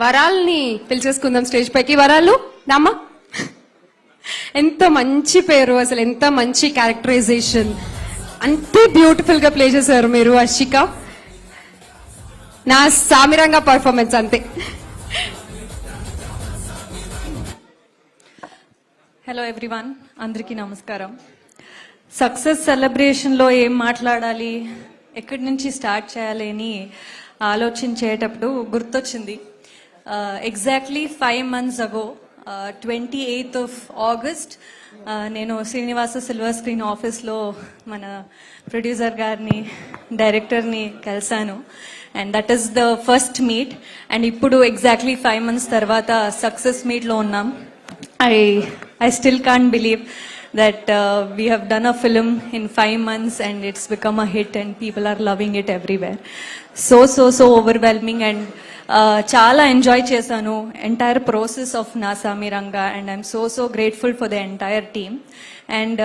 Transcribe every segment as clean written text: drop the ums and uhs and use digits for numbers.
వరాల్ని పిలిచేసుకుందాం stage పైకి. వరాలు నామ్మా, ఎంత మంచి పేరు, అసలు ఎంత మంచి క్యారెక్టరైజేషన్, అంతే బ్యూటిఫుల్ గా ప్లే చేశారు మీరు అర్షిక. నా సామిరంగా పర్ఫార్మెన్స్ అంతే. హలో ఎవ్రీవన్, అందరికీ నమస్కారం. సక్సెస్ సెలబ్రేషన్లో ఏం మాట్లాడాలి, ఎక్కడి నుంచి స్టార్ట్ చేయాలి అని ఆలోచించేటప్పుడు గుర్తొచ్చింది. Exactly 5 months ago, 28th of August, నేను శ్రీనివాస సిల్వర్ స్క్రీన్ ఆఫీస్లో మన ప్రొడ్యూసర్ గారిని, డైరెక్టర్ని కలిశాను. And that is the first meet. And ఇప్పుడు ఎగ్జాక్ట్లీ 5 months తర్వాత సక్సెస్ మీట్లో ఉన్నాం. I still can't believe that we have done a film in 5 months and it's become a hit and people are loving it everywhere. So overwhelming, and chala enjoy chesanu entire process of Na Samiranga, and I'm so grateful for the entire team. And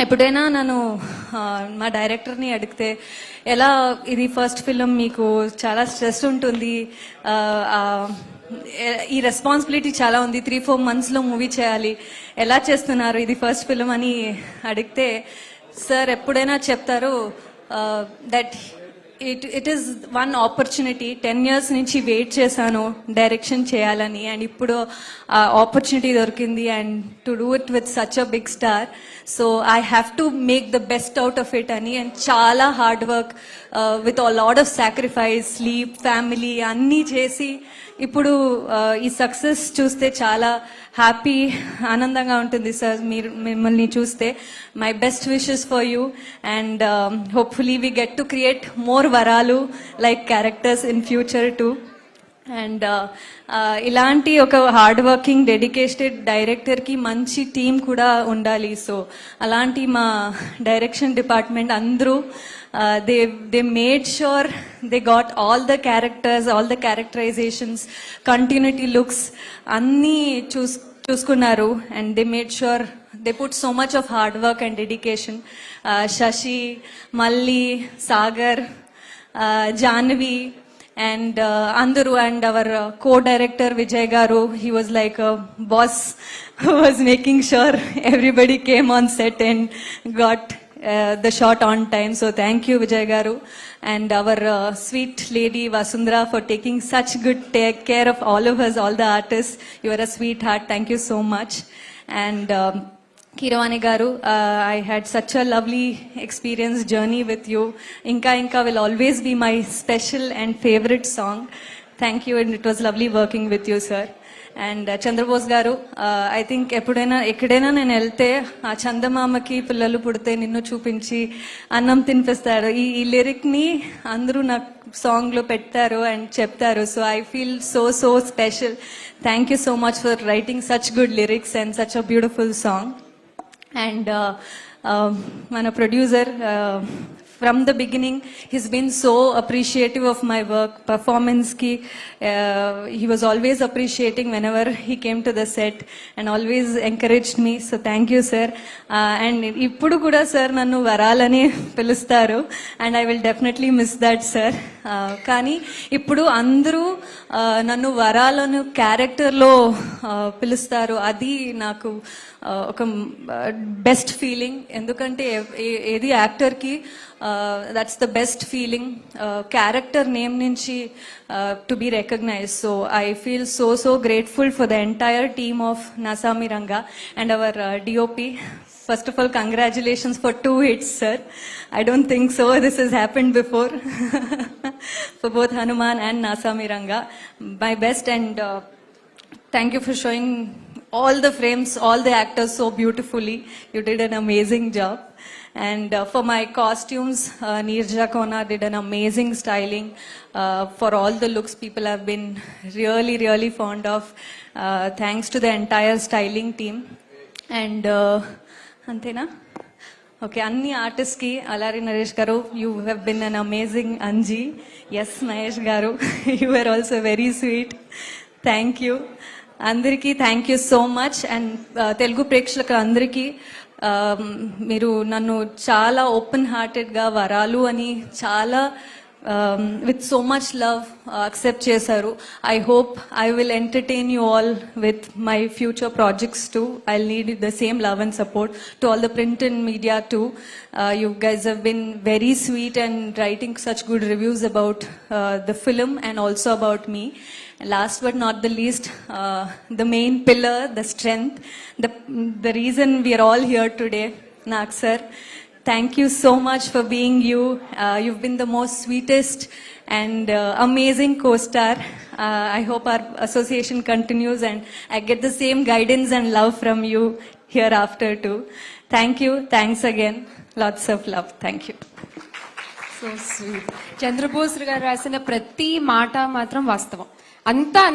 ఎప్పుడైనా నన్ను మా డైరెక్టర్ని అడిగితే, ఎలా ఇది first film, మీకు చాలా stress ఉంటుంది, ఈ రెస్పాన్సిబిలిటీ చాలా ఉంది, 3-4 monthsలో మూవీ చేయాలి, ఎలా చేస్తున్నారు, ఇది ఫస్ట్ ఫిలిం అని అడిగితే సార్ ఎప్పుడైనా చెప్తారు that it is one opportunity. 10 years నుంచి వెయిట్ చేశాను డైరెక్షన్ చేయాలని, అండ్ ఇప్పుడు ఆపర్చునిటీ దొరికింది, and to do it with such a big star. So I have to make the best out of it అని, అండ్ చాలా hard work with a lot of sacrifice, sleep, family అన్నీ చేసి ఇప్పుడు ఈ success చూస్తే చాలా happy, ఆనందంగా ఉంటుంది సార్ మిమ్మల్ని చూస్తే. My best wishes for you, and hopefully we get to create more వరాలు like characters in future too. And ఇలాంటి ఒక హార్డ్ వర్కింగ్ డెడికేటెడ్ డైరెక్టర్కి మంచి టీం కూడా ఉండాలి. సో అలాంటి మా డైరెక్షన్ డిపార్ట్మెంట్ అందరూ they made sure they got all the characters, all the characterizations, continuity looks anni చూసుకున్నారు. And they made sure they put so much of hard work and dedication. Shashi, Malli, Sagar, Janvi, and Anduru, and our co-director Vijay Garu, he was like a boss who was making sure everybody came on set and got the shot on time. So thank you Vijay Garu, and our sweet lady Vasundhara for taking such good care of all of us, all the artists. You are a sweetheart, thank you so much. And Kiravani Garu, I had such a lovely experience journey with you. Inka will always be my special and favorite song. Thank you, and it was lovely working with you, sir. And Chandrabose garu, I think ఎక్కడైనా నేను వెళ్తే ఆ చందమామకి పిల్లలు పుడితే నిన్ను చూపించి అన్నం తినిపిస్తారు, ఈ లిరిక్ని అందరూ నాకు సాంగ్లో పెట్టారు అండ్ చెప్తారు. So I feel so special. Thank you so much for writing such good lyrics and such a beautiful song. And మన producer, from the beginning he's been so appreciative of my work, performance ki he was always appreciating whenever he came to the set and always encouraged me. So thank you sir. And ippudu kuda sir nannu varalani pilustaru, and I will definitely miss that sir. Kani ippudu andru nannu varalanu character lo pilustaru, adi naku ఒక best feeling. ఎందుకంటే ఏది యాక్టర్కి that's the best feeling, character name నుంచి to be recognise. So I feel so grateful for the entire team of Naa Saamiranga and our DOP. First of all, congratulations for 2 hits, sir. I don't think so this has happened before for both Hanuman and Na Samiranga. My best, and thank you for showing all the frames, all the actors so beautifully. You did an amazing job. And for my costumes, Neerja Kona did an amazing styling for all the looks people have been really fond of. Thanks to the entire styling team. And antena, okay, anni artists ki, Alari Naresh garu, you have been an amazing. Anji, yes, Mahesh garu, you were also very sweet. Thank you. అందరికీ thank you so much. And Telugu ప్రేక్షకులకు అందరికీ మీరు నన్ను చాలా open హార్టెడ్గా వరాలు అని చాలా with so much love accept చేశారు. I hope I will entertain you all with my future projects too. I'll need the same love and support to all the print and media too. You guys have been very sweet and writing such good reviews about the film and also about me. And last but not the least, the main pillar, the strength, the reason we are all here today, Nag sir. Thank you so much for being you. You've been the most sweetest and amazing co-star. I hope our association continues and I get the same guidance and love from you hereafter too. Thank you. Thanks again. Lots of love. Thank you. So sweet. Chandrabose garu రాసిన ప్రతి మాట మాత్రం వాస్తవం. అంతా